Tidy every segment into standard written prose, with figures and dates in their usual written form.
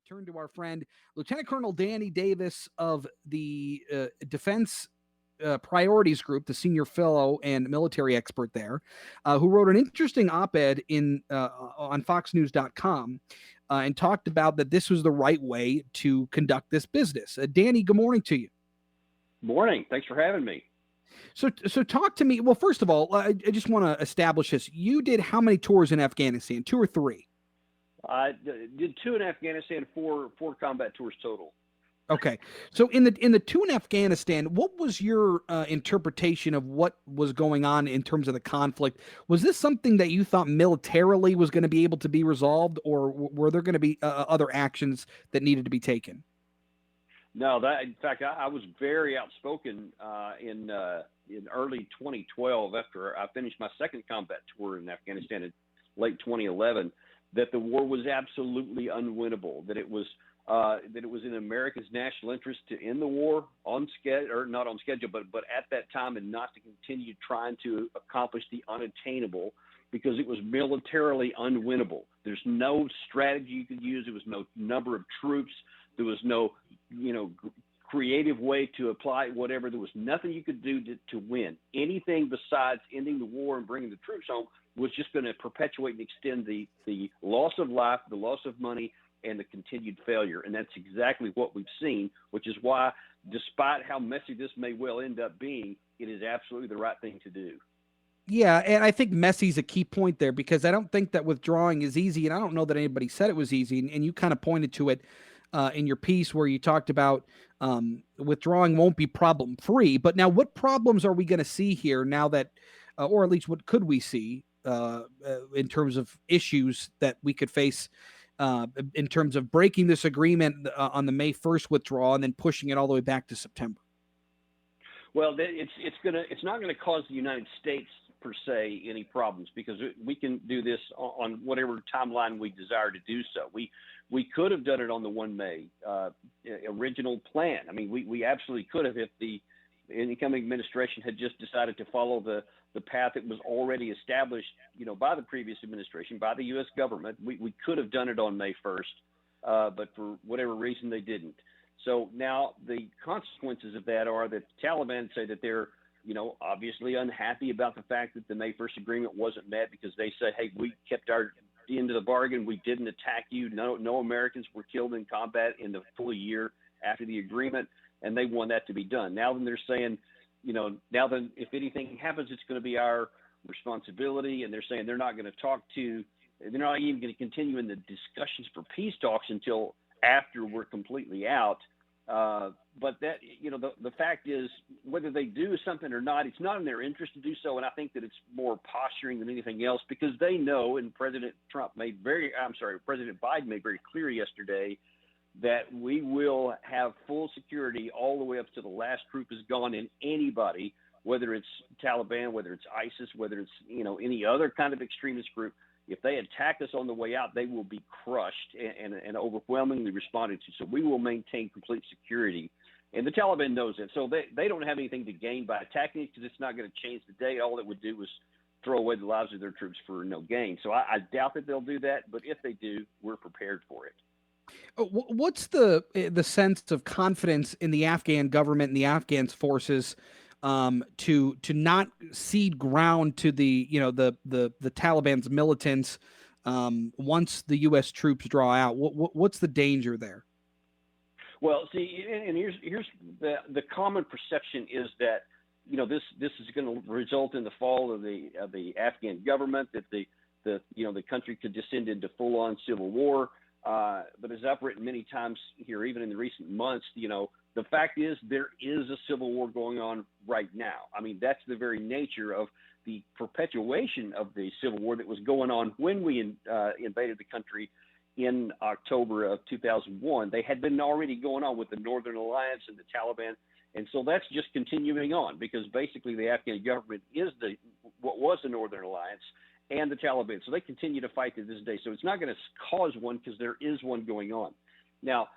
turn to our friend, Lieutenant Colonel Danny Davis of the Defense Priorities Group, the senior fellow and military expert there, who wrote an interesting op-ed on FoxNews.com and talked about that this was the right way to conduct this business. Danny, good morning to you. Morning. Thanks for having me. So talk to me. Well, first of all, I just want to establish this. You did how many tours in Afghanistan? 2 or 3? I did 2 in Afghanistan, four combat tours total. Okay. So in the 2 in Afghanistan, what was your interpretation of what was going on in terms of the conflict? Was this something that you thought militarily was going to be able to be resolved, or were there going to be other actions that needed to be taken? No, in fact, I was very outspoken in early 2012 after I finished my second combat tour in Afghanistan in late 2011, that the war was absolutely unwinnable, that it was in America's national interest to end the war on schedule, or not on schedule, but at that time, and not to continue trying to accomplish the unattainable, because it was militarily unwinnable. There's no strategy you could use. There was no number of troops. There was no, creative way to apply whatever. There was nothing you could do to win. Anything besides ending the war and bringing the troops home was just going to perpetuate and extend the loss of life, the loss of money, and the continued failure. And that's exactly what we've seen, which is why, despite how messy this may well end up being, it is absolutely the right thing to do. Yeah, and I think messy's a key point there, because I don't think that withdrawing is easy, and I don't know that anybody said it was easy, and you kind of pointed to it in your piece where you talked about withdrawing won't be problem-free. But now what problems are we going to see here now that, or at least what could we see in terms of issues that we could face in terms of breaking this agreement on the May 1st withdrawal and then pushing it all the way back to September? Well, it's not going to cause the United States per se any problems, because we can do this on whatever timeline we desire to do so. We could have done it on the 1 May original plan. I mean, we absolutely could have, if the incoming administration had just decided to follow the path that was already established, by the previous administration, by the U.S. government. We could have done it on May 1st, but for whatever reason they didn't. So now the consequences of that are that the Taliban say that they're, obviously unhappy about the fact that the May 1st agreement wasn't met, because they say, hey, we kept our end of the bargain. We didn't attack you. No Americans were killed in combat in the full year after the agreement, and they want that to be done. Now then they're saying, now then if anything happens, it's going to be our responsibility, and they're saying they're not going to they're not even going to continue in the discussions for peace talks until after we're completely out. But that, the fact is, whether they do something or not, it's not in their interest to do so. And I think that it's more posturing than anything else, because they know, and President Biden made very clear yesterday, that we will have full security all the way up to the last troop is gone in anybody, whether it's Taliban, whether it's ISIS, whether it's, any other kind of extremist group. If they attack us on the way out, they will be crushed and overwhelmingly responded to. So we will maintain complete security. And the Taliban knows it. So they don't have anything to gain by attacking it, because it's not going to change the day. All it would do was throw away the lives of their troops for no gain. So I doubt that they'll do that. But if they do, we're prepared for it. What's the sense of confidence in the Afghan government and the Afghan forces to not cede ground to the Taliban's militants once the U.S. troops draw out? What's the danger there? Well, see, and here's the common perception is that this is going to result in the fall of the Afghan government, that the country could descend into full-on civil war. But as I've written many times here, even in the recent months, the fact is there is a civil war going on right now. I mean, that's the very nature of the perpetuation of the civil war that was going on when we invaded the country in October of 2001. They had been already going on with the Northern Alliance and the Taliban. And so that's just continuing on, because basically the Afghan government is what was the Northern Alliance and the Taliban. So they continue to fight to this day. So it's not going to cause one, because there is one going on. Now,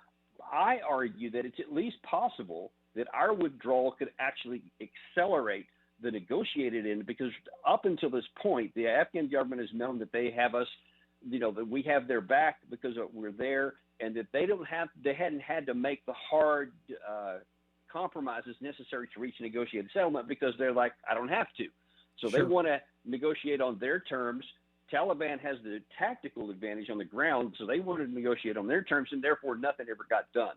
I argue that it's at least possible that our withdrawal could actually accelerate the negotiated end, because up until this point, the Afghan government has known that they have us, that we have their back because we're there, and that they hadn't had to make the hard compromises necessary to reach a negotiated settlement because they're like, I don't have to. So Sure. they want to negotiate on their terms. Taliban has the tactical advantage on the ground, so they wanted to negotiate on their terms, and therefore nothing ever got done.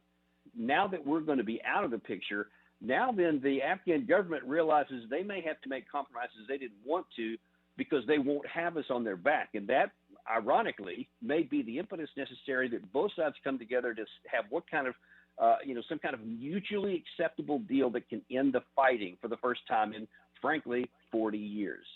Now that we're going to be out of the picture, now then the Afghan government realizes they may have to make compromises they didn't want to because they won't have us on their back. And that, ironically, may be the impetus necessary that both sides come together to have what kind of, some kind of mutually acceptable deal that can end the fighting for the first time in, frankly, 40 years.